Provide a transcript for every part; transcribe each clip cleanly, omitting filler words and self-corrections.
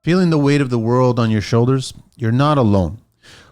Feeling the weight of the world on your shoulders? You're not alone.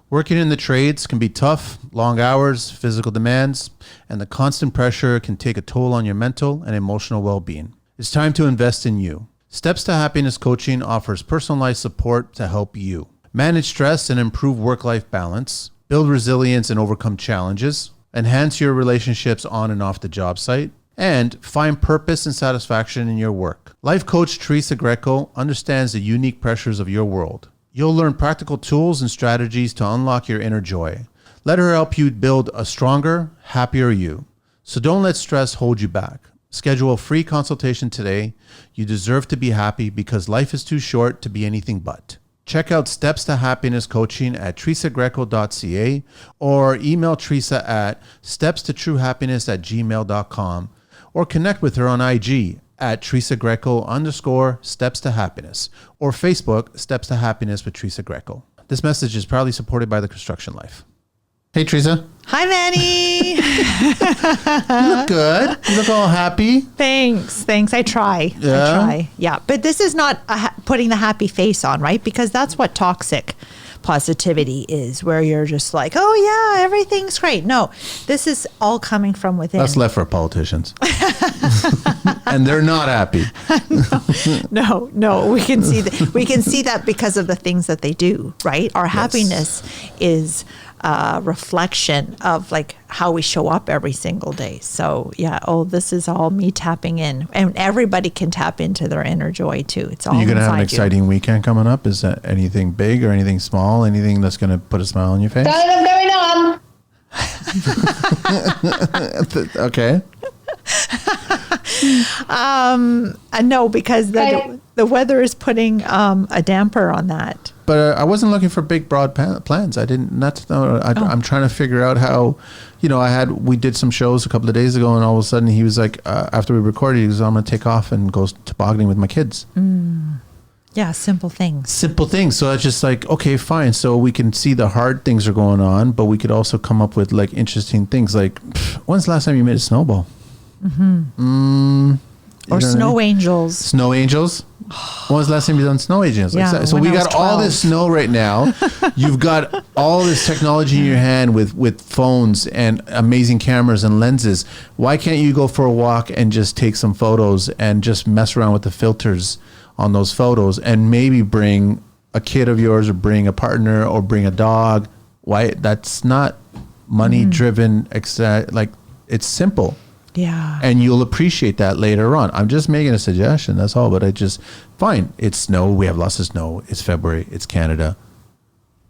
Working in the trades can be tough, long hours, physical demands, and the constant pressure can take a toll on your mental and emotional well-being. It's time to invest in you. Steps to Happiness Coaching offers personalized support to help you manage stress and improve work-life balance, build resilience and overcome challenges, enhance your relationships on and off the job site, and find purpose and satisfaction in your work. Life coach Teresa Greco understands the unique pressures of your world. You'll learn practical tools and strategies to unlock your inner joy. Let her help you build a stronger, happier you. So don't let stress hold you back. Schedule a free consultation today. You deserve to be happy because life is too short to be anything but. Check out Steps to Happiness Coaching at teresagreco.ca or email Teresa at stepstotruehappiness@gmail.com or connect with her on IG at Teresa Greco _Steps to Happiness or Facebook Steps to Happiness with Teresa Greco. This message is proudly supported by the Construction Life. Hey, Teresa. Hi, Manny. You look good. You look all happy. Thanks. I try. Yeah. But this is not putting the happy face on, right? Because that's what toxic positivity is, where you're just like, oh, yeah, everything's great. No, this is all coming from within. That's left for politicians. And they're not happy. No. We can see that. We can see that because of the things that they do, right? Our happiness is a reflection of like how we show up every single day. So yeah, this is all me tapping in, and everybody can tap into their inner joy too. It's all. You're going to have an exciting weekend coming up. Is that anything big or anything small? Anything that's going to put a smile on your face? Got it going on. Okay. No, because the weather is putting a damper on that. But I wasn't looking for big, broad plans. I'm trying to figure out how, we did some shows a couple of days ago, and all of a sudden he was like, after we recorded, he was, I'm going to take off and go tobogganing with my kids. Yeah, simple things. So it's just like, okay, fine. So we can see the hard things are going on, but we could also come up with like interesting things. Like, when's the last time you made a snowball? Or snow angels. Snow angels? When was the last time you done snow angels? Yeah, so we got all this snow right now. You've got all this technology in your hand with phones and amazing cameras and lenses. Why can't you go for a walk and just take some photos and just mess around with the filters on those photos and maybe bring a kid of yours or bring a partner or bring a dog? Why? That's not money driven. Like, it's simple. Yeah. And you'll appreciate that later on. I'm just making a suggestion, that's all. But fine, it's snow. We have lots of snow. It's February. It's Canada.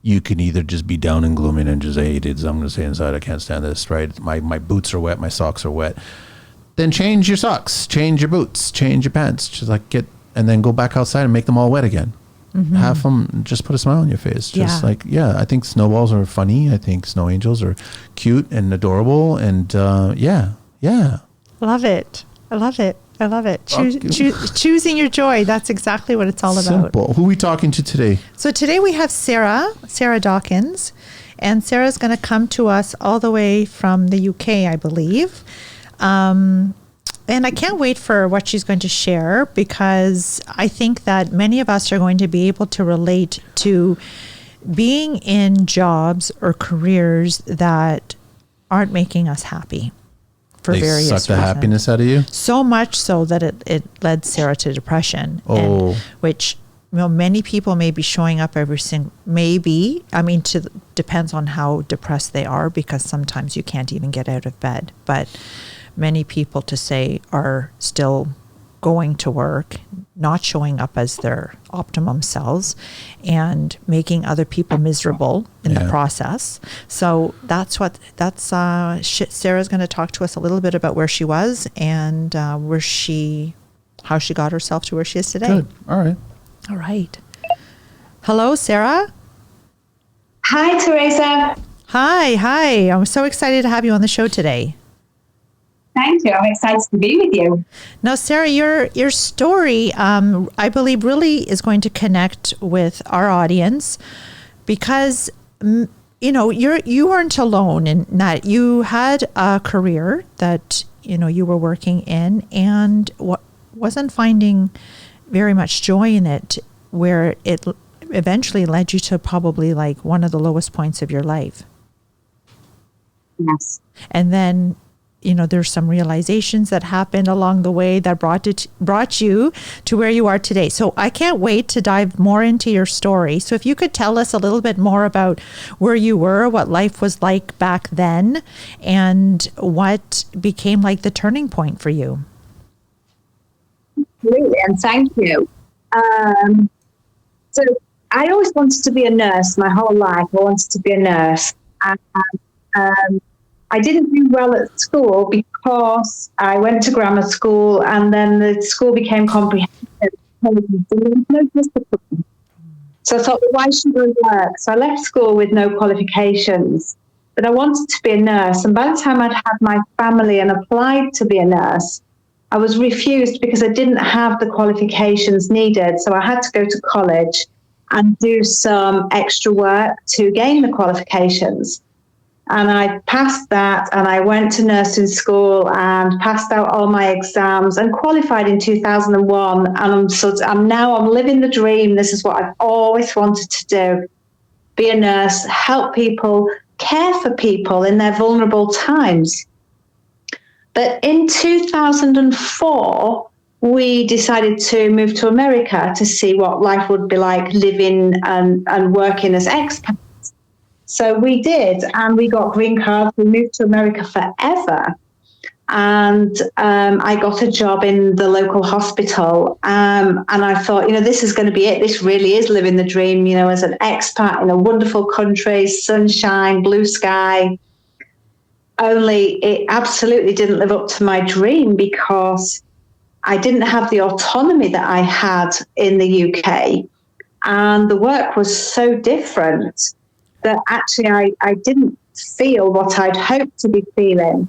You can either just be down and glooming and just, hey, dudes, I'm going to stay inside. I can't stand this, right? My boots are wet. My socks are wet. Then change your socks, change your boots, change your pants. Just like and then go back outside and make them all wet again. Have them, just put a smile on your face. Just I think snowballs are funny. I think snow angels are cute and adorable. And yeah. Love it. I love it. Choosing your joy. That's exactly what it's all about. Simple. Who are we talking to today? So today we have Sarah Dawkins, and Sarah's going to come to us all the way from the UK, I believe. And I can't wait for what she's going to share, because I think that many of us are going to be able to relate to being in jobs or careers that aren't making us happy. They suck the happiness out of you? So much so that it led Sarah to depression. Which many people may be showing up every single, depends on how depressed they are, because sometimes you can't even get out of bed. But many people, to say, are still going to work, not showing up as their optimum selves, and making other people miserable in the process. So Sarah's going to talk to us a little bit about where she was and how she got herself to where she is today. Good. All right. Hello, Sarah. Hi, Teresa. Hi. I'm so excited to have you on the show today. Thank you. I'm excited to be with you. Now, Sarah, your story, I believe, really is going to connect with our audience, because you weren't alone in that. You had a career that you were working in and wasn't finding very much joy in it. where it eventually led you to probably like one of the lowest points of your life. Yes. And then, there's some realizations that happened along the way that brought you to where you are today. So I can't wait to dive more into your story. So if you could tell us a little bit more about where you were, what life was like back then, and what became like the turning point for you. Absolutely, and thank you. So I always wanted to be a nurse my whole life. I wanted to be a nurse. And, I didn't do well at school because I went to grammar school and then the school became comprehensive. There was no discipline. So I thought, well, why should I work? So I left school with no qualifications. But I wanted to be a nurse. And by the time I'd had my family and applied to be a nurse, I was refused because I didn't have the qualifications needed. So I had to go to college and do some extra work to gain the qualifications. And I passed that, and I went to nursing school and passed out all my exams and qualified in 2001. And I'm living the dream. This is what I've always wanted to do: be a nurse, help people, care for people in their vulnerable times. But in 2004, we decided to move to America to see what life would be like living and working as expats. So we did, and we got green cards. We moved to America forever. And I got a job in the local hospital. And I thought, this is going to be it. This really is living the dream, as an expat in a wonderful country, sunshine, blue sky. Only it absolutely didn't live up to my dream because I didn't have the autonomy that I had in the UK. And the work was so different that actually I didn't feel what I'd hoped to be feeling.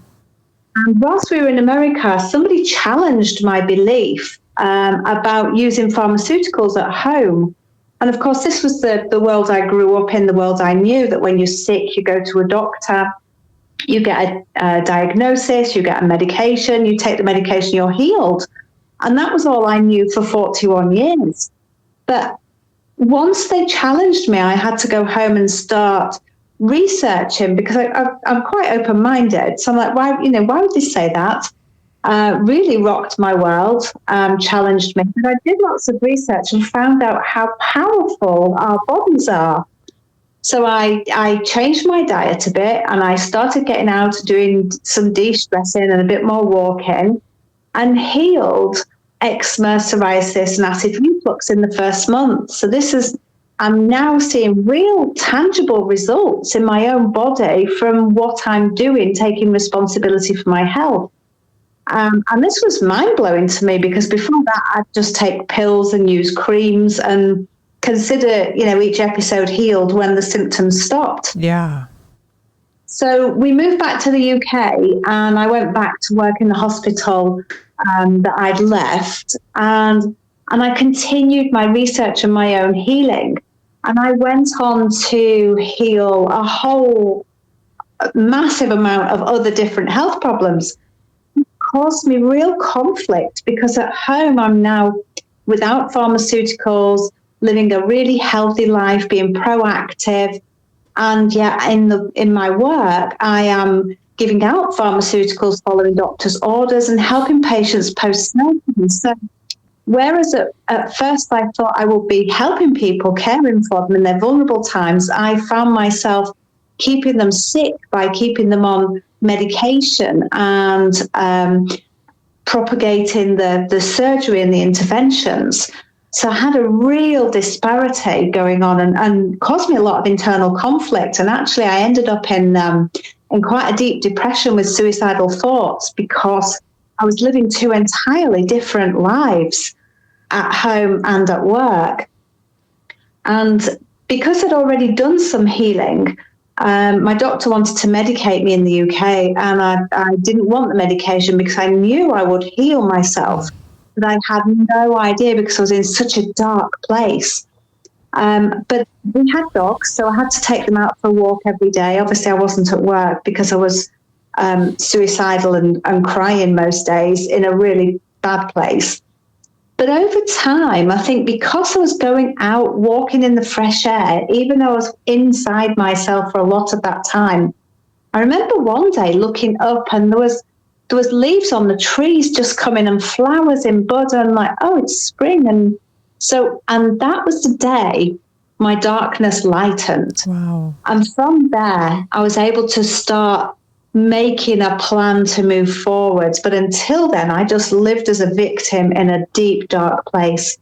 And whilst we were in America, somebody challenged my belief about using pharmaceuticals at home. And of course, this was the world I grew up in, the world I knew, that when you're sick, you go to a doctor, you get a diagnosis, you get a medication, you take the medication, you're healed. And that was all I knew for 41 years. But once they challenged me, I had to go home and start researching because I'm quite open-minded. So I'm like, why would they say that? Really rocked my world, challenged me. But I did lots of research and found out how powerful our bodies are. So I changed my diet a bit and I started getting out, doing some de-stressing and a bit more walking, and healed eczema, psoriasis, and acid reflux in the first month. So I'm now seeing real tangible results in my own body from what I'm doing, taking responsibility for my health. And this was mind-blowing to me because before that, I'd just take pills and use creams and consider, each episode healed when the symptoms stopped. Yeah. So we moved back to the UK and I went back to work in the hospital that I'd left. And I continued my research and my own healing. And I went on to heal a whole massive amount of other different health problems. It caused me real conflict because at home I'm now without pharmaceuticals, living a really healthy life, being proactive. And yet in my work, I am giving out pharmaceuticals, following doctors' orders and helping patients post-surgery. So whereas at first I thought I would be helping people, caring for them in their vulnerable times, I found myself keeping them sick by keeping them on medication and propagating the surgery and the interventions. So I had a real disparity going on and caused me a lot of internal conflict. And actually I ended up in quite a deep depression with suicidal thoughts because I was living two entirely different lives at home and at work. And because I'd already done some healing, my doctor wanted to medicate me in the UK, and I didn't want the medication because I knew I would heal myself. But I had no idea because I was in such a dark place. But we had dogs, so I had to take them out for a walk every day. Obviously, I wasn't at work because I was suicidal and crying most days in a really bad place. But over time, I think because I was going out, walking in the fresh air, even though I was inside myself for a lot of that time, I remember one day looking up and there was leaves on the trees just coming and flowers in bud. And I'm like, oh, it's spring. And that was the day my darkness lightened. Wow. And from there, I was able to start making a plan to move forwards. But until then, I just lived as a victim in a deep, dark place.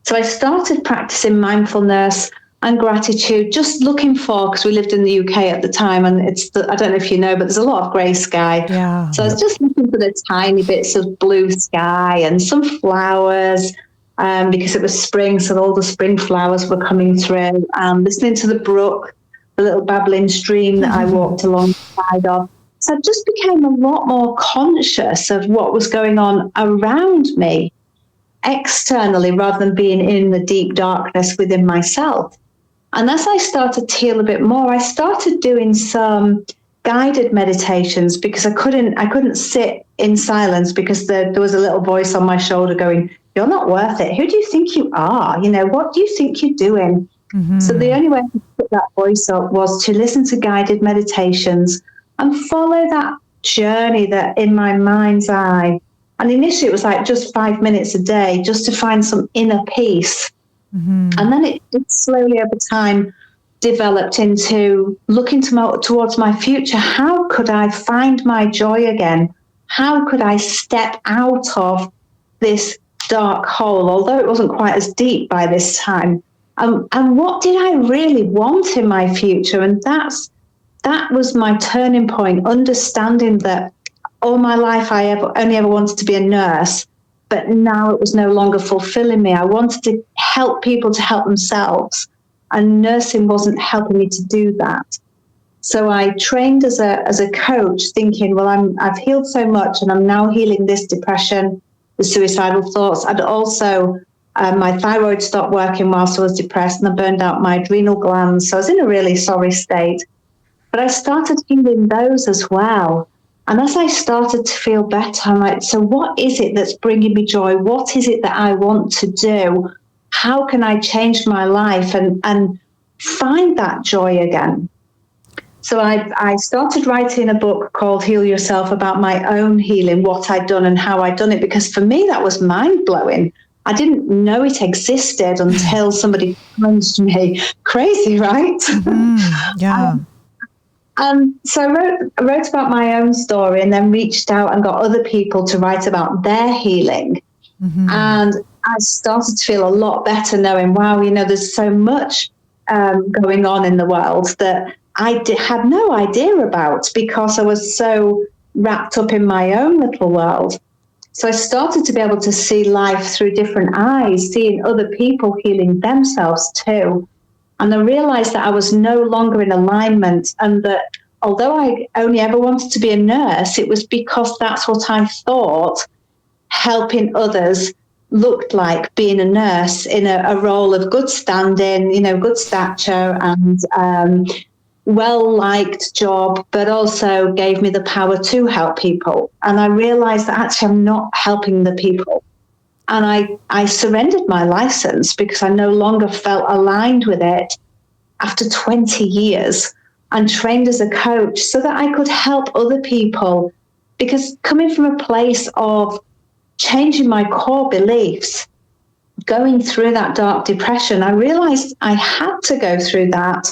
So I started practicing mindfulness and gratitude, just looking for, because we lived in the UK at the time, and I don't know if you know, but there's a lot of grey sky. Yeah. So I was just looking for the tiny bits of blue sky and some flowers, because it was spring, so all the spring flowers were coming through, listening to the brook, the little babbling stream that I walked alongside of. So I just became a lot more conscious of what was going on around me externally rather than being in the deep darkness within myself. And as I started to heal a bit more, I started doing some guided meditations because I couldn't sit in silence because there was a little voice on my shoulder going, "You're not worth it. Who do you think you are? What do you think you're doing?" Mm-hmm. So the only way I could put that voice up was to listen to guided meditations and follow that journey that in my mind's eye. And initially it was like just 5 minutes a day just to find some inner peace. Mm-hmm. And then it slowly over time developed into looking towards my future. How could I find my joy again? How could I step out of this dark hole, although it wasn't quite as deep by this time? And what did I really want in my future? And that was my turning point, understanding that all my life I only ever wanted to be a nurse, but now it was no longer fulfilling me. I wanted to help people to help themselves, and nursing wasn't helping me to do that. So I trained as a coach, thinking, well, I've healed so much, and I'm now healing this depression, the suicidal thoughts. I'd also my thyroid stopped working whilst I was depressed, and I burned out my adrenal glands. So I was in a really sorry state. But I started healing those as well. And as I started to feel better, I'm like, so what is it that's bringing me joy? What is it that I want to do? How can I change my life and find that joy again? So I started writing a book called Heal Yourself about my own healing, what I'd done and how I'd done it, because for me that was mind-blowing. I didn't know it existed until somebody challenged me. Crazy, right? Mm-hmm. Yeah. So I wrote about my own story and then reached out and got other people to write about their healing. Mm-hmm. And I started to feel a lot better knowing, wow, there's so much going on in the world that I had no idea about because I was so wrapped up in my own little world. So I started to be able to see life through different eyes, seeing other people healing themselves too. And I realized that I was no longer in alignment, and that although I only ever wanted to be a nurse, it was because that's what I thought helping others looked like, being a nurse in a role of good standing, good stature and well-liked job, but also gave me the power to help people. And I realized that actually I'm not helping the people. And I surrendered my license because I no longer felt aligned with it after 20 years, and trained as a coach so that I could help other people. Because coming from a place of changing my core beliefs, going through that dark depression, I realized I had to go through that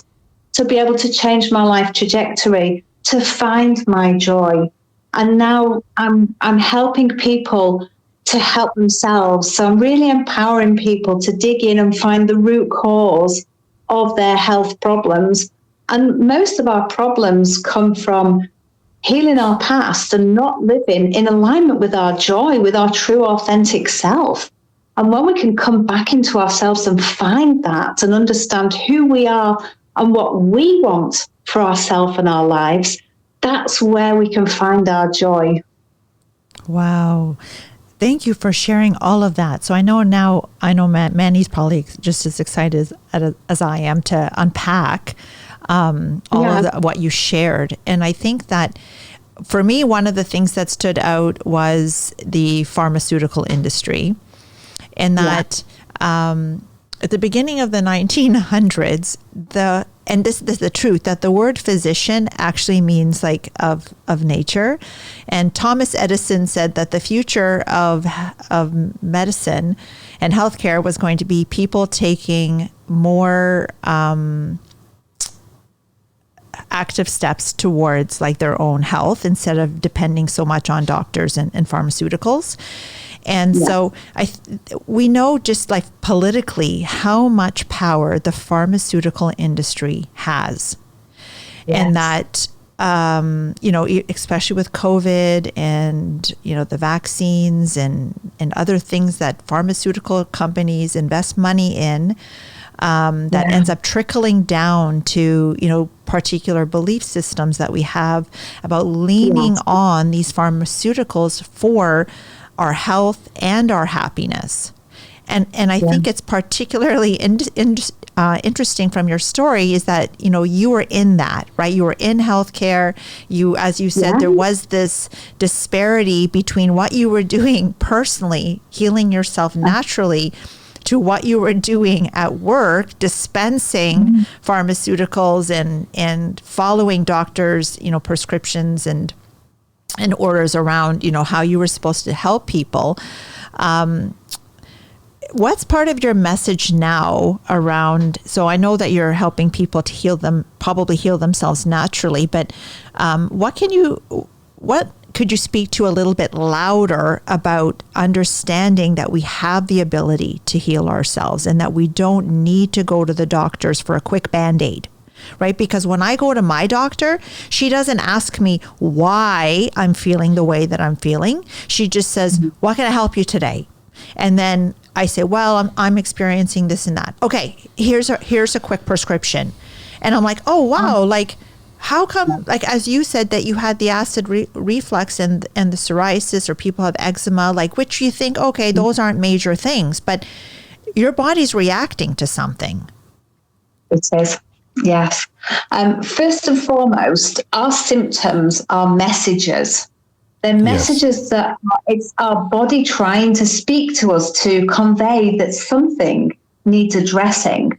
to be able to change my life trajectory, to find my joy. And now I'm helping people to help themselves. So I'm really empowering people to dig in and find the root cause of their health problems. And most of our problems come from healing our past and not living in alignment with our joy, with our true authentic self. And when we can come back into ourselves and find that and understand who we are and what we want for ourselves and our lives, that's where we can find our joy. Wow. Thank you for sharing all of that. So I know Manny's probably just as excited as I am to unpack all of what you shared. And I think that for me, one of the things that stood out was the pharmaceutical industry. in that at the beginning of the 1900s, and this is the truth, that the word physician actually means like of nature. And Thomas Edison said that the future of medicine and healthcare was going to be people taking more active steps towards like their own health instead of depending so much on doctors and pharmaceuticals. And so we know just like politically how much power the pharmaceutical industry has. And that, especially with COVID and, the vaccines and other things that pharmaceutical companies invest money in, that ends up trickling down to, particular belief systems that we have about leaning on these pharmaceuticals for our health and our happiness. And I think it's particularly interesting from your story is that, you were in that, right? You were in healthcare. As you said, there was this disparity between what you were doing personally, healing yourself naturally, to what you were doing at work, dispensing pharmaceuticals and following doctors, prescriptions and orders around, how you were supposed to help people. What's part of your message now around, so I know that you're helping people to probably heal themselves naturally, but what could you speak to a little bit louder about understanding that we have the ability to heal ourselves and that we don't need to go to the doctors for a quick Band-Aid? Right? Because when I go to my doctor, she doesn't ask me why I'm feeling the way that I'm feeling. She just says, what can I help you today? And then I say, well, I'm experiencing this and that. Okay, here's a quick prescription. And I'm like, oh, wow, like, how come, like, as you said, that you had the acid reflux and the psoriasis, or people have eczema, like, which you think, okay, those aren't major things, but your body's reacting to something. It is. Yes. First and foremost, our symptoms are messages. They're messages that it's our body trying to speak to us to convey that something needs addressing.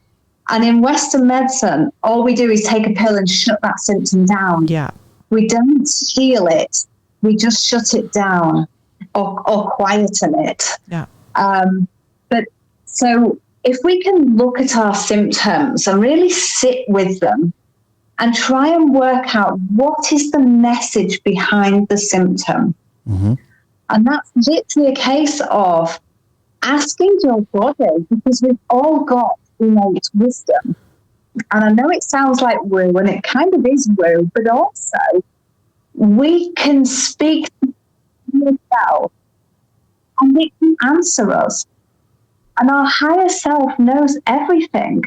And in Western medicine, all we do is take a pill and shut that symptom down. Yeah. We don't heal it. We just shut it down or quieten it. Yeah. But so if we can look at our symptoms and really sit with them and try and work out what is the message behind the symptom. And that's literally a case of asking your body, because we've all got innate wisdom. And I know it sounds like woo, and it kind of is woo, but also we can speak to yourself and it can answer us. And our higher self knows everything.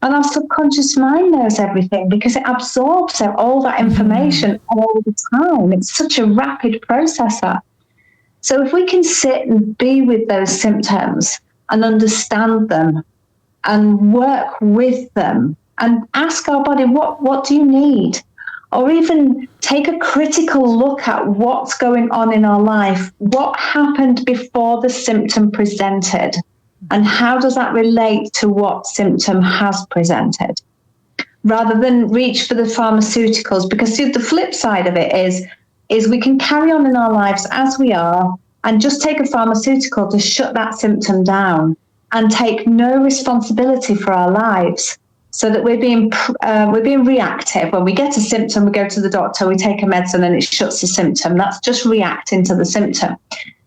And our subconscious mind knows everything because it absorbs all that information all the time. It's such a rapid processor. So if we can sit and be with those symptoms and understand them and work with them and ask our body, what do you need? Or even take a critical look at what's going on in our life. What happened before the symptom presented? And how does that relate to what symptom has presented? Rather than reach for the pharmaceuticals, because the flip side of it is we can carry on in our lives as we are and just take a pharmaceutical to shut that symptom down and take no responsibility for our lives, so that we're being reactive. When we get a symptom, we go to the doctor, we take a medicine and it shuts the symptom. That's just reacting to the symptom.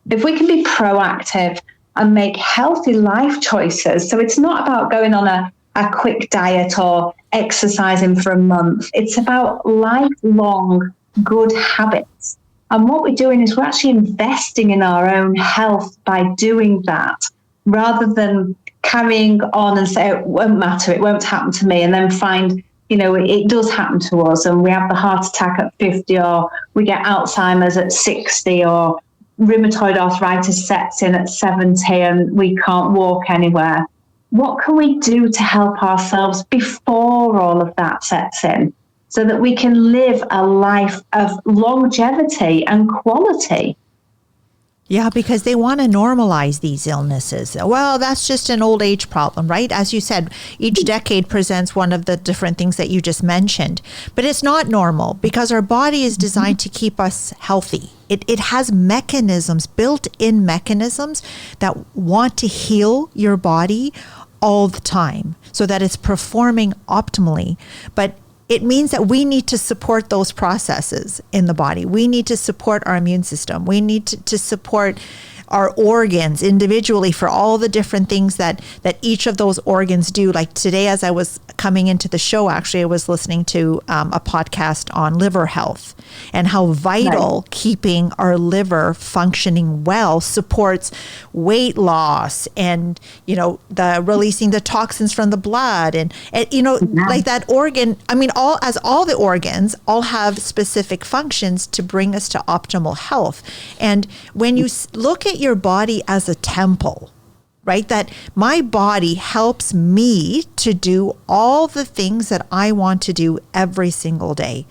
If we can be proactive and make healthy life choices, so it's not about going on a quick diet or exercising for a month. It's about lifelong good habits. And what we're doing is we're actually investing in our own health by doing that, rather than carrying on and say, it won't matter, it won't happen to me, and then find, it does happen to us, and we have the heart attack at 50, or we get Alzheimer's at 60, or rheumatoid arthritis sets in at 70 and we can't walk anywhere. What can we do to help ourselves before all of that sets in, so that we can live a life of longevity and quality? Yeah, because they want to normalize these illnesses. Well, that's just an old age problem, right? As you said, each decade presents one of the different things that you just mentioned. But it's not normal because our body is designed to keep us healthy. It has mechanisms, built-in mechanisms that want to heal your body all the time so that it's performing optimally. But it means that we need to support those processes in the body. We need to support our immune system. We need to support our organs individually for all the different things that each of those organs do. Like today, as I was coming into the show, actually, I was listening to a podcast on liver health and how vital keeping our liver functioning well supports weight loss and, the releasing the toxins from the blood and like that organ. I mean, all the organs all have specific functions to bring us to optimal health. And when you look at your body as a temple, right? That my body helps me to do all the things that I want to do every single day.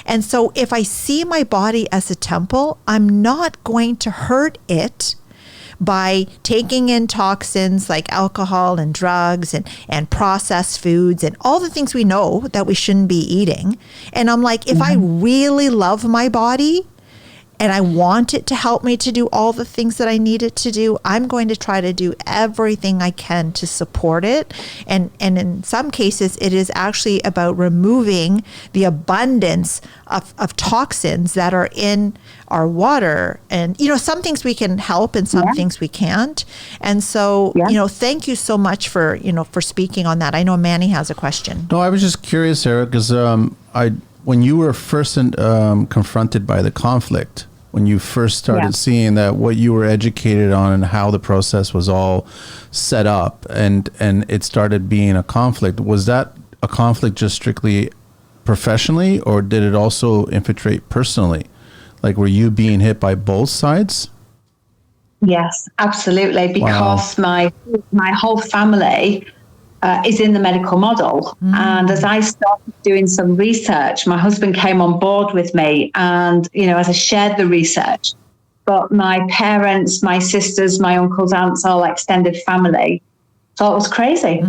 And so if I see my body as a temple, I'm not going to hurt it by taking in toxins like alcohol and drugs and processed foods and all the things we know that we shouldn't be eating. And I'm like, if I really love my body, and I want it to help me to do all the things that I need it to do, I'm going to try to do everything I can to support it. And in some cases, it is actually about removing the abundance of toxins that are in our water. And, some things we can help and some things we can't. And so, thank you so much for speaking on that. I know Manny has a question. No, I was just curious, Sarah, because when you were first confronted by the conflict, when you first started seeing that what you were educated on and how the process was all set up and it started being a conflict, was that a conflict just strictly professionally or did it also infiltrate personally? Like, were you being hit by both sides? Yes, absolutely. Because my whole family is in the medical model. And as I started doing some research, my husband came on board with me and, as I shared the research, but my parents, my sisters, my uncles, aunts, all extended family thought it was crazy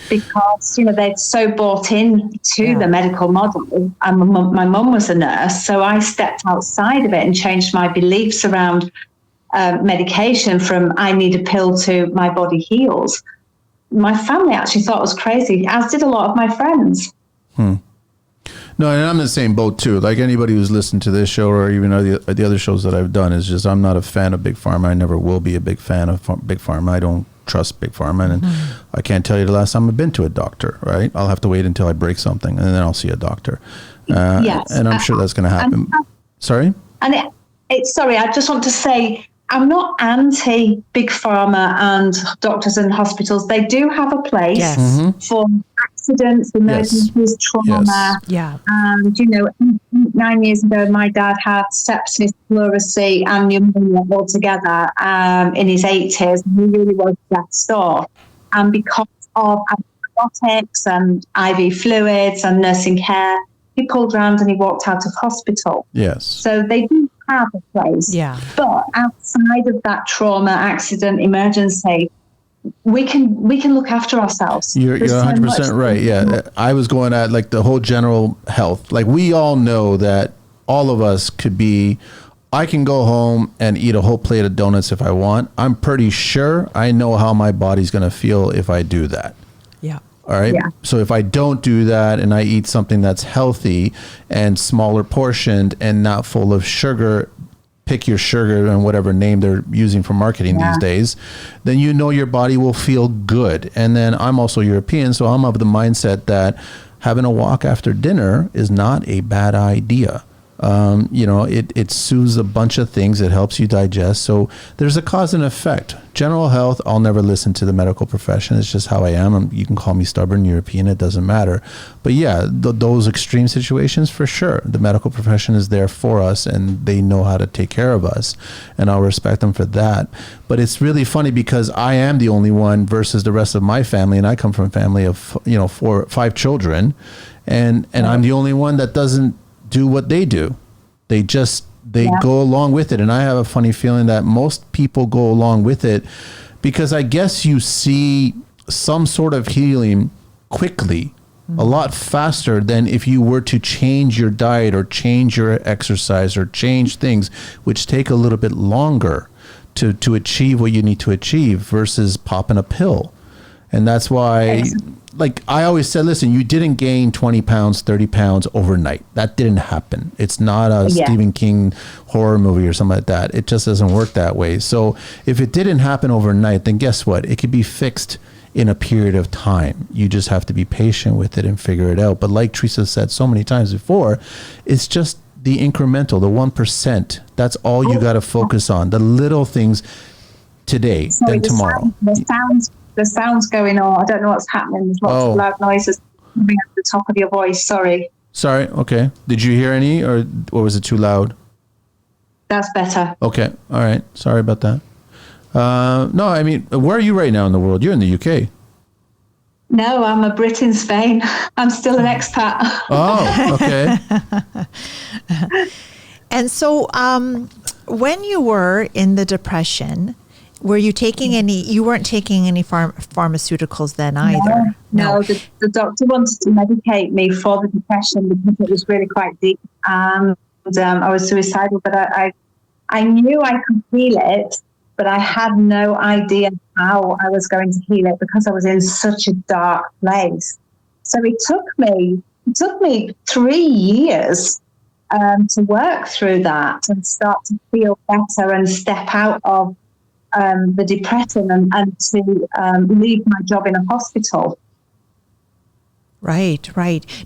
because, they'd so bought into the medical model. And my mum was a nurse. So I stepped outside of it and changed my beliefs around medication from I need a pill to my body heals. My family actually thought it was crazy, as did a lot of my friends. No, and I'm in the same boat too. Like anybody who's listened to this show or even the other shows that I've done is just, I'm not a fan of Big Pharma. I never will be a big fan of Big Pharma. I don't trust Big Pharma. And I can't tell you the last time I've been to a doctor, right? I'll have to wait until I break something and then I'll see a doctor. Yes. And I'm sure that's going to happen. Sorry? And sorry, I just want to say, I'm not anti Big Pharma and doctors and hospitals. They do have a place for accidents, emergencies, trauma. Yeah. And, 9 years ago, my dad had sepsis, pleurisy, and pneumonia all together in his 80s. He really was death's door. And because of antibiotics and IV fluids and nursing care, he pulled around and he walked out of hospital. Yes. So they do have a place. Yeah. But outside of that trauma, accident, emergency, we can look after ourselves. You're 100% right. Yeah. I was going at like the whole general health. Like we all know that all of us could be, I can go home and eat a whole plate of donuts if I want. I'm pretty sure I know how my body's going to feel if I do that. Yeah. All right. Yeah. So if I don't do that and I eat something that's healthy and smaller portioned and not full of sugar, pick your sugar and whatever name they're using for marketing these days, then your body will feel good. And then I'm also European, so I'm of the mindset that having a walk after dinner is not a bad idea. It soothes a bunch of things. It helps you digest. So there's a cause and effect. General health, I'll never listen to the medical profession. It's just how I am. You can call me stubborn, European, it doesn't matter. But yeah, those extreme situations, for sure. The medical profession is there for us and they know how to take care of us. And I'll respect them for that. But it's really funny because I am the only one versus the rest of my family. And I come from a family of, 5 children. And I'm the only one that doesn't do what they do. They just they go along with it. And I have a funny feeling that most people go along with it because I guess you see some sort of healing quickly, a lot faster than if you were to change your diet or change your exercise or change things, which take a little bit longer to achieve what you need to achieve versus popping a pill. And that's why, like I always said, listen, you didn't gain 20 pounds, 30 pounds overnight. That didn't happen. It's not a Stephen King horror movie or something like that. It just doesn't work that way. So if it didn't happen overnight, then guess what? It could be fixed in a period of time. You just have to be patient with it and figure it out. But like Teresa said so many times before, it's just the incremental, the 1%. That's all you got to focus on. The little things today, then tomorrow. The sound's going on. I don't know what's happening. There's lots of loud noises coming at the top of your voice. Sorry. Okay. Did you hear any or was it too loud? That's better. Okay. All right. Sorry about that. No, I mean, where are you right now in the world? You're in the UK. No, I'm a Brit in Spain. I'm still an expat. Oh, okay. And so when you were in the depression, were you taking you weren't taking any pharmaceuticals then either? No, the doctor wanted to medicate me for the depression because it was really quite deep. And I was suicidal, but I knew I could heal it, but I had no idea how I was going to heal it because I was in such a dark place. So it took me 3 years to work through that and start to feel better and step out of the depression and to leave my job in a hospital. Right.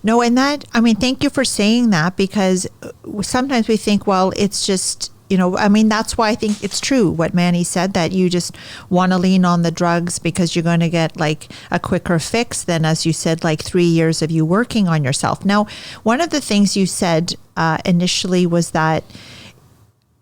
No, and that, I mean, thank you for saying that because sometimes we think, well, it's just, that's why I think it's true what Manny said, that you just want to lean on the drugs because you're going to get like a quicker fix than, as you said, like 3 years of you working on yourself. Now, one of the things you said initially was that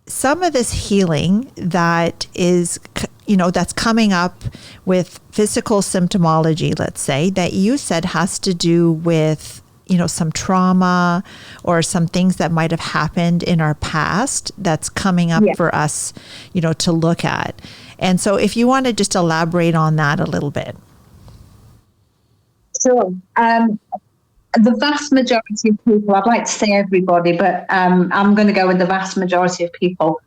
some of this healing that is, that's coming up with physical symptomology, let's say, that you said has to do with, some trauma or some things that might have happened in our past that's coming up for us, to look at. And so if you want to just elaborate on that a little bit. Sure. The vast majority of people, I'd like to say everybody, but I'm going to go with the vast majority of people.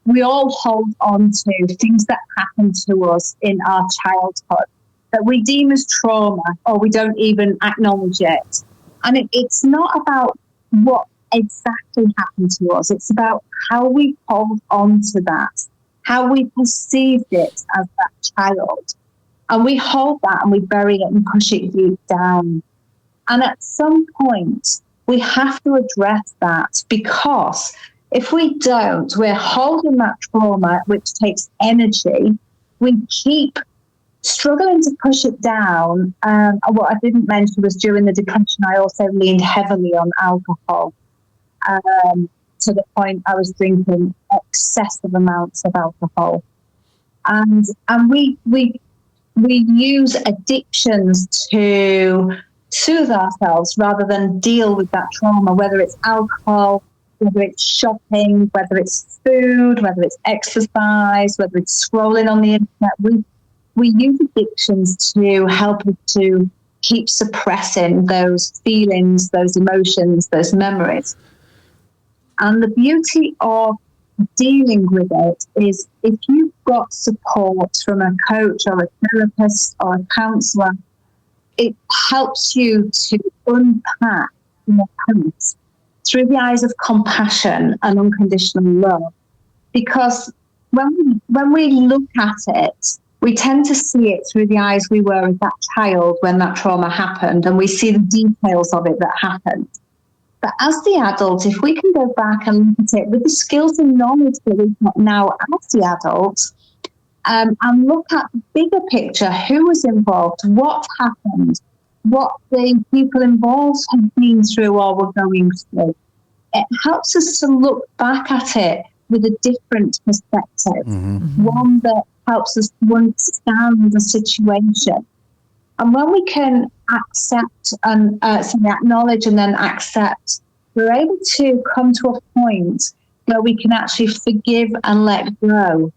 We all hold on to things that happened to us in our childhood that we deem as trauma or we don't even acknowledge it. And it's not about what exactly happened to us. It's about how we hold on to that, how we perceived it as that child. And we hold that and we bury it and push it deep down. And at some point, we have to address that because if we don't, we're holding that trauma, which takes energy. We keep struggling to push it down. What I didn't mention was during the depression, I also leaned heavily on alcohol to the point I was drinking excessive amounts of alcohol. And we use addictions to soothe ourselves rather than deal with that trauma, whether it's alcohol, whether it's shopping, whether it's food, whether it's exercise, whether it's scrolling on the internet. We use addictions to help us to keep suppressing those feelings, those emotions, those memories. And the beauty of dealing with it is if you've got support from a coach or a therapist or a counsellor, it helps you to unpack your past through the eyes of compassion and unconditional love. Because when we look at it, we tend to see it through the eyes we were as that child when that trauma happened, and we see the details of it that happened. But as the adult, if we can go back and look at it with the skills and knowledge that we've got now as the adult, and look at the bigger picture, who was involved, what happened, what the people involved have been through or were going through, it helps us to look back at it with a different perspective, one that helps us to understand the situation. And when we can accept and acknowledge and then accept, we're able to come to a point where we can actually forgive and let go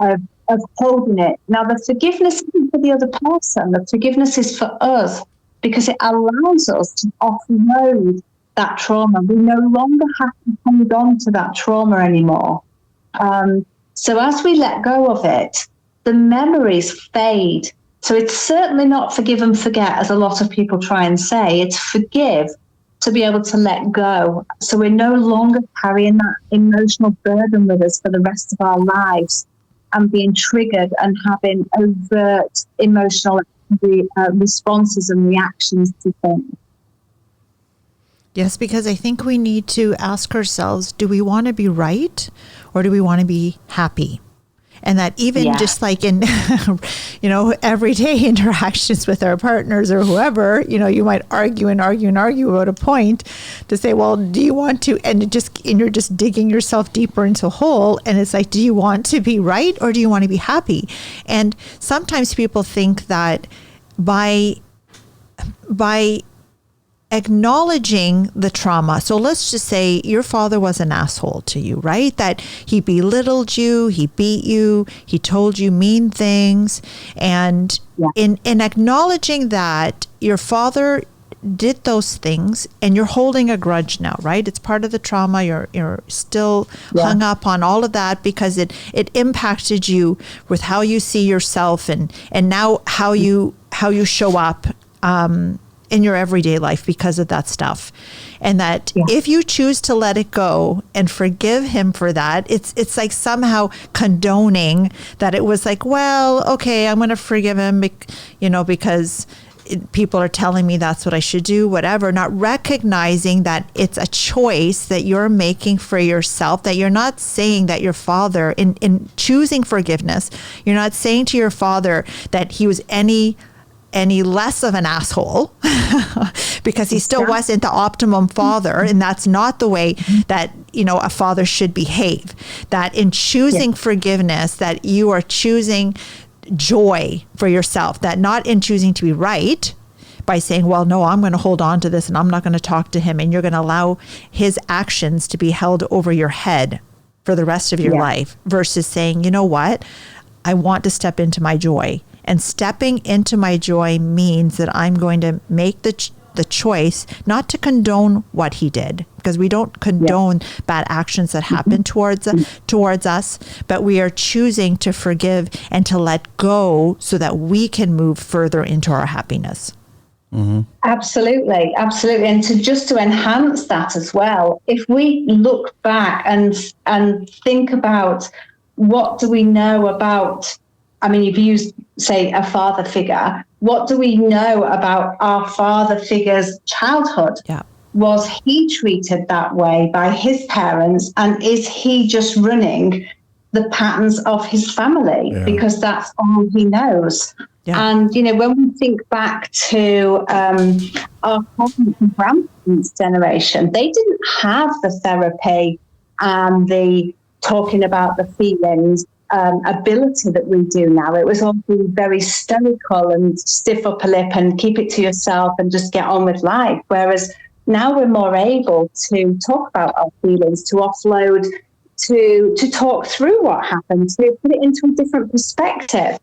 of holding it. Now, the forgiveness isn't for the other person. The forgiveness is for us because it allows us to offload that trauma. We no longer have to hold on to that trauma anymore. So as we let go of it, the memories fade. So it's certainly not forgive and forget, as a lot of people try and say. It's forgive to be able to let go. So we're no longer carrying that emotional burden with us for the rest of our lives and being triggered and having overt emotional responses and reactions to things. Yes, because I think we need to ask ourselves, do we want to be right or do we want to be happy? And that even just like in, everyday interactions with our partners or whoever, you might argue about a point to say, well, do you want to, and you're just digging yourself deeper into a hole. And it's like, do you want to be right or do you want to be happy? And sometimes people think that by acknowledging the trauma. So let's just say your father was an asshole to you, right? That he belittled you, he beat you, he told you mean things. And in acknowledging that your father did those things and you're holding a grudge now, right? It's part of the trauma. You're still hung up on all of that because it impacted you with how you see yourself and now how you show up in your everyday life because of that stuff. And that if you choose to let it go and forgive him for that, it's like somehow condoning that it was like, well, okay, I'm going to forgive him, because people are telling me that's what I should do, whatever, not recognizing that it's a choice that you're making for yourself, that you're not saying that your father, in choosing forgiveness, you're not saying to your father that he was any less of an asshole because he still wasn't the optimum father. And that's not the way that, a father should behave. That in choosing forgiveness, that you are choosing joy for yourself, that not in choosing to be right by saying, well, no, I'm going to hold on to this and I'm not going to talk to him. And you're going to allow his actions to be held over your head for the rest of your life versus saying, you know what, I want to step into my joy. And stepping into my joy means that I'm going to make the choice not to condone what he did, because we don't condone bad actions that happen towards us, but we are choosing to forgive and to let go so that we can move further into our happiness. Mm-hmm. Absolutely. And to enhance that as well, if we look back and think about what do we know about, you've used, say, a father figure. What do we know about our father figure's childhood? Yeah. Was he treated that way by his parents? And is he just running the patterns of his family? Yeah. Because that's all he knows. Yeah. And, when we think back to our parents and grandparents' generation, they didn't have the therapy and the talking about the feelings ability that we do now. It was all very stoical and stiff upper lip and keep it to yourself and just get on with life. Whereas now we're more able to talk about our feelings, to offload, to talk through what happened, to put it into a different perspective.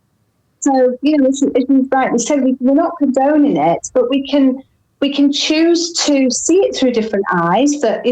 So, as you rightly said, we're not condoning it, but we can choose to see it through different eyes that,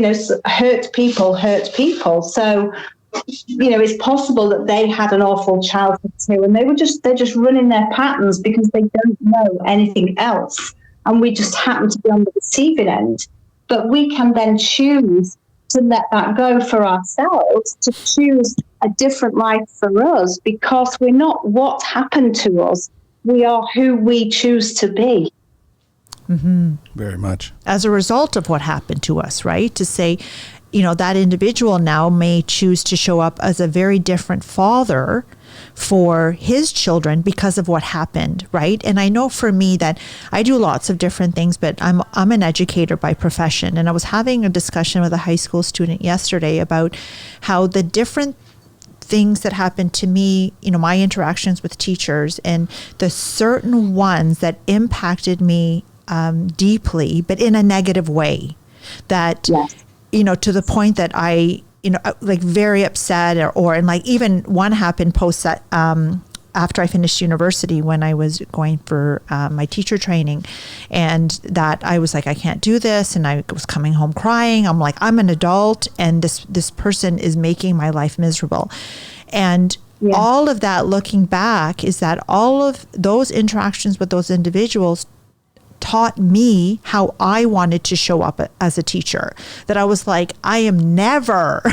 hurt people. So, it's possible that they had an awful childhood too, and they're just running their patterns because they don't know anything else, and we just happen to be on the receiving end. But we can then choose to let that go for ourselves, to choose a different life for us, because we're not what happened to us. We are who we choose to be. Mm-hmm. Very much. As a result of what happened to us, right? To say, that individual now may choose to show up as a very different father for his children because of what happened, right? And I know for me that I do lots of different things, but I'm an educator by profession. And I was having a discussion with a high school student yesterday about how the different things that happened to me, my interactions with teachers, and the certain ones that impacted me deeply, but in a negative way, that, to the point that I like very upset and like even one happened post that, after I finished university when I was going for my teacher training, and that I was like, I can't do this. And I was coming home crying. I'm like, I'm an adult and this person is making my life miserable. And all of that, looking back, is that all of those interactions with those individuals taught me how I wanted to show up as a teacher. That I was like, I am never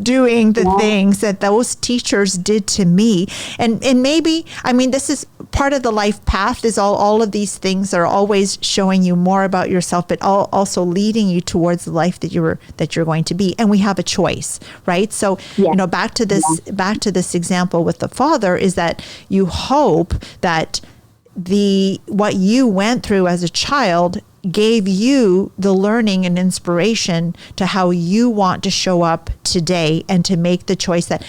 doing the things that those teachers did to me. And maybe, I mean, this is part of the life path, is all of these things are always showing you more about yourself, but also leading you towards the life that you're going to be. And we have a choice, right? So, back to this example with the father, is that you hope that what you went through as a child gave you the learning and inspiration to how you want to show up today, and to make the choice that,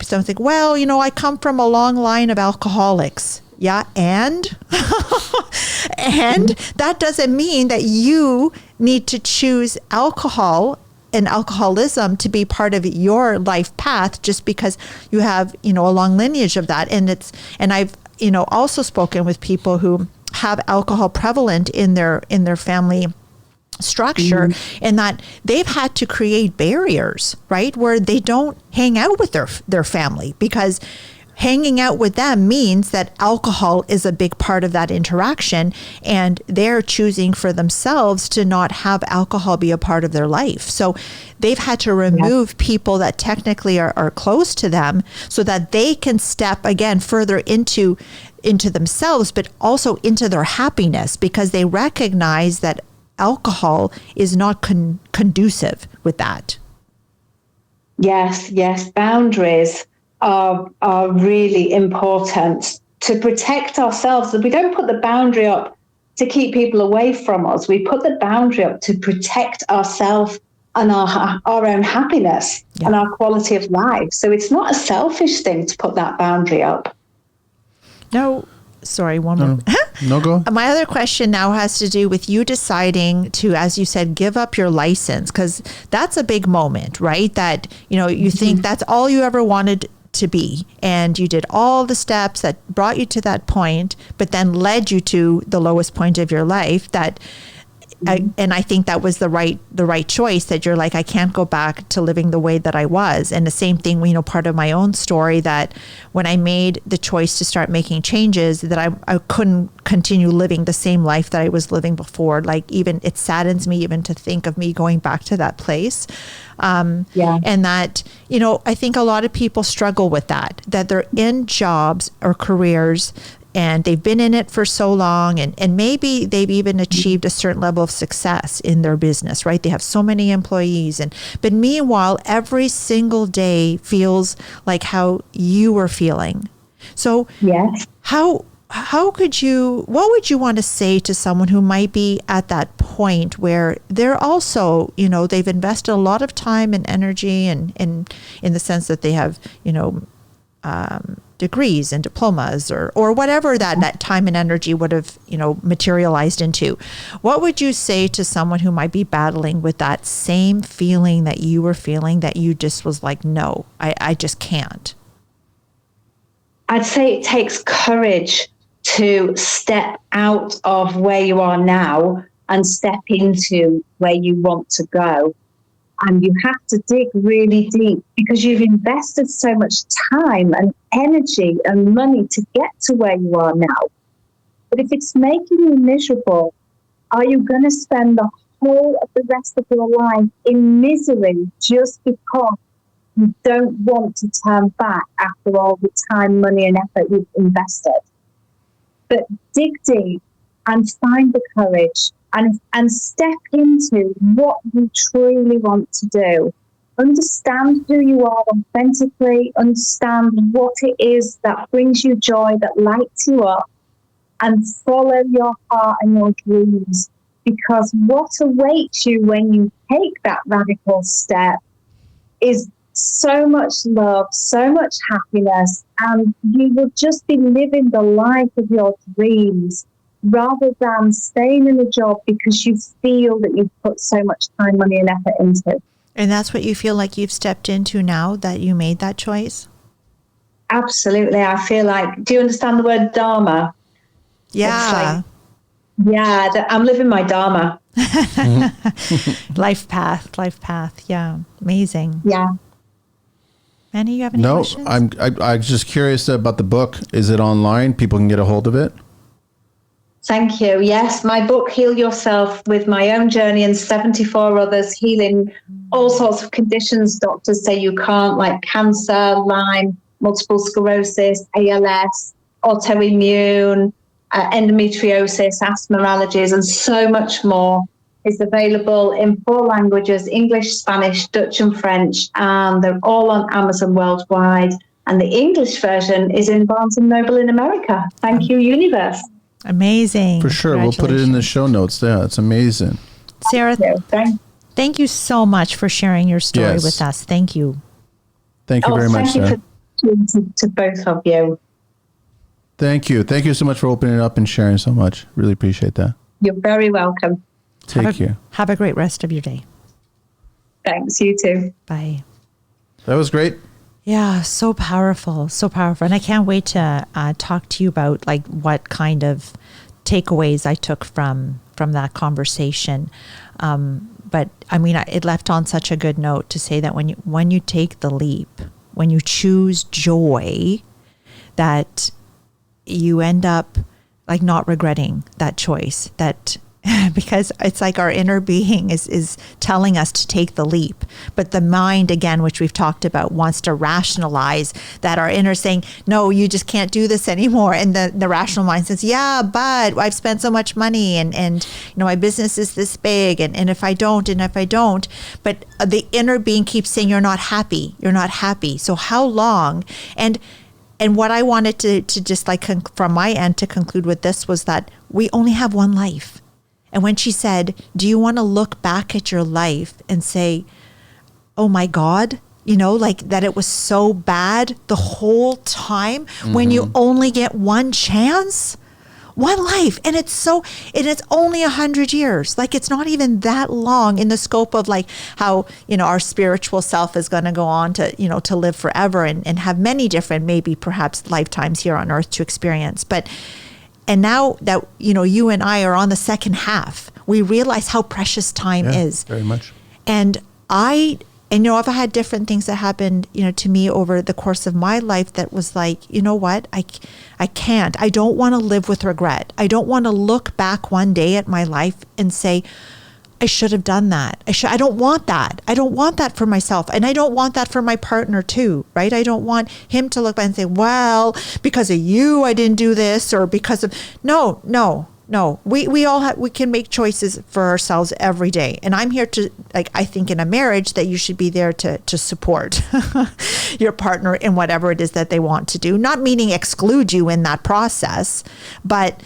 some think, well, I come from a long line of alcoholics. Yeah. And that doesn't mean that you need to choose alcohol and alcoholism to be part of your life path just because you have, a long lineage of that. And I've, also spoken with people who have alcohol prevalent in their family structure, and that they've had to create barriers, right, where they don't hang out with their family, because hanging out with them means that alcohol is a big part of that interaction, and they're choosing for themselves to not have alcohol be a part of their life. So they've had to remove people that technically are close to them, so that they can step again further into themselves, but also into their happiness, because they recognize that alcohol is not conducive with that. Yes. Boundaries are really important to protect ourselves. We don't put the boundary up to keep people away from us. We put the boundary up to protect ourselves and our own happiness and our quality of life. So it's not a selfish thing to put that boundary up. No, sorry, one more. No, go. My other question now has to do with you deciding to, as you said, give up your license, because that's a big moment, right? That, you think that's all you ever wanted to be, and you did all the steps that brought you to that point, but then led you to the lowest point of your life. That and I think that was the right choice, that you're like, I can't go back to living the way that I was. And the same thing, part of my own story, that when I made the choice to start making changes, that I couldn't continue living the same life that I was living before. Like, even it saddens me even to think of me going back to that place. And that, I think a lot of people struggle with that they're in jobs or careers and they've been in it for so long, and maybe they've even achieved a certain level of success in their business, right? They have so many employees, but meanwhile, every single day feels like how you were feeling. So how could you, what would you want to say to someone who might be at that point where they're also, they've invested a lot of time and energy, and in the sense that they have, degrees and diplomas or whatever that time and energy would have, materialized into. What would you say to someone who might be battling with that same feeling that you were feeling, that you just was like, no, I just can't? I'd say it takes courage to step out of where you are now and step into where you want to go. And you have to dig really deep, because you've invested so much time and energy and money to get to where you are now. But if it's making you miserable, are you going to spend the whole of the rest of your life in misery just because you don't want to turn back after all the time, money, and effort you've invested? But dig deep and find the courage and step into what you truly want to do. Understand who you are authentically, understand what it is that brings you joy, that lights you up, and follow your heart and your dreams. Because what awaits you when you take that radical step is so much love, so much happiness, and you will just be living the life of your dreams, rather than staying in a job because you feel that you've put so much time, money, and effort into. And that's what you feel like you've stepped into now that you made that choice? Absolutely. I feel like, do you understand the word dharma? Yeah. It's like, I'm living my dharma. Life path. Yeah. Amazing. Yeah. Manny, you have any questions? I'm just curious about the book. Is it online? People can get a hold of it? Thank you. Yes, my book, Heal Yourself, with my own journey and 74 others, healing all sorts of conditions doctors say you can't, like cancer, Lyme, multiple sclerosis, ALS, autoimmune, endometriosis, asthma, allergies, and so much more, is available in 4 languages, English, Spanish, Dutch, and French, and they're all on Amazon worldwide. And the English version is in Barnes & Noble in America. Thank you, Universe. Amazing. For sure. We'll put it in the show notes. Yeah, it's amazing. Sarah, thank you so much for sharing your story with us. Thank you. Thank you very much, Sarah. Thank you to both of you. Thank you. Thank you so much for opening it up and sharing so much. Really appreciate that. You're very welcome. Take care. Have a great rest of your day. Thanks. You too. Bye. That was great. Yeah, so powerful, so powerful. And I can't wait to talk to you about like what kind of takeaways I took from that conversation. But I mean, it left on such a good note to say that when you take the leap, when you choose joy, that you end up like not regretting that choice, that because it's like our inner being is telling us to take the leap. But the mind, again, which we've talked about, wants to rationalize that. Our inner saying, no, you just can't do this anymore. And the rational mind says, yeah, but I've spent so much money and you know, my business is this big. And if I don't, but the inner being keeps saying, you're not happy. So how long? And what I wanted to just like from my end to conclude with this was that we only have one life. And when she said, do you want to look back at your life and say, oh my God, you know, like that it was so bad the whole time when you only get one chance, one life. And it's only 100 years. Like it's not even that long in the scope of like how, you know, our spiritual self is going to go on to, you know, to live forever and have many different, maybe perhaps lifetimes here on earth to experience. And now that, you know, you and I are on the second half, we realize how precious time is. Very much. And you know, I've had different things that happened, you know, to me over the course of my life that was like, you know what, I don't want to live with regret. I don't want to look back one day at my life and say, I should have done that. I don't want that. I don't want that for myself. And I don't want that for my partner too, right? I don't want him to look back and say, well, because of you, I didn't do this, or because of, no. We can make choices for ourselves every day. And I'm here to, like, I think in a marriage that you should be there to support your partner in whatever it is that they want to do. Not meaning exclude you in that process, but,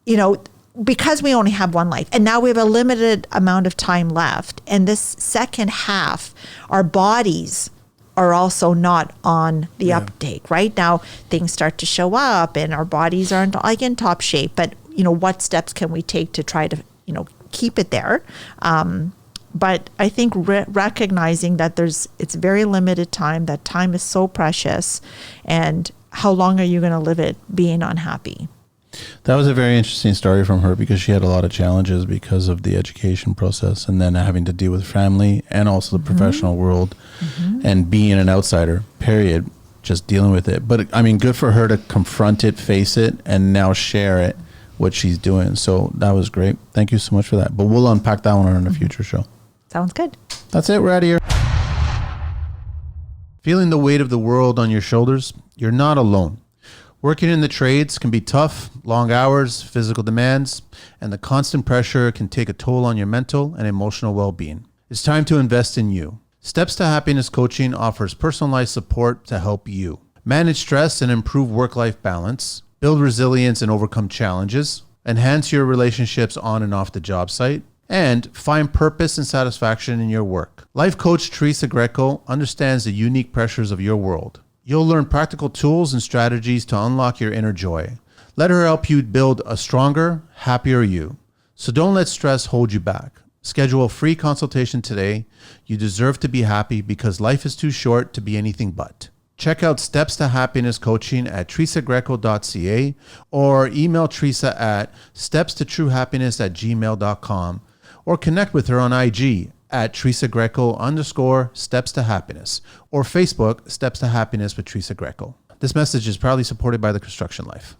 you know, because we only have one life and now we have a limited amount of time left. And this second half, our bodies are also not on the uptake. Right now, things start to show up and our bodies aren't like in top shape. But, you know, what steps can we take to try to, you know, keep it there? But I think recognizing that it's very limited time, that time is so precious. And how long are you going to live it being unhappy? That was a very interesting story from her because she had a lot of challenges because of the education process and then having to deal with family and also the professional world and being an outsider, period, just dealing with it. But I mean, good for her to confront it, face it, and now share it, what she's doing. So that was great. Thank you so much for that. But we'll unpack that one on a future show. Sounds good. That's it. We're out of here. Feeling the weight of the world on your shoulders? You're not alone. Working in the trades can be tough, long hours, physical demands, and the constant pressure can take a toll on your mental and emotional well-being. It's time to invest in you. Steps to Happiness Coaching offers personalized support to help you manage stress and improve work-life balance, build resilience and overcome challenges, enhance your relationships on and off the job site, and find purpose and satisfaction in your work. Life coach Teresa Greco understands the unique pressures of your world. You'll learn practical tools and strategies to unlock your inner joy. Let her help you build a stronger, happier you. So don't let stress hold you back. Schedule a free consultation today. You deserve to be happy because life is too short to be anything but. Check out Steps to Happiness Coaching at teresagreco.ca or email Teresa at stepstotruehappiness@gmail.com or connect with her on IG at teresagreco_steps to happiness or Facebook Steps to Happiness with Teresa Greco. This message is proudly supported by the Construction Life.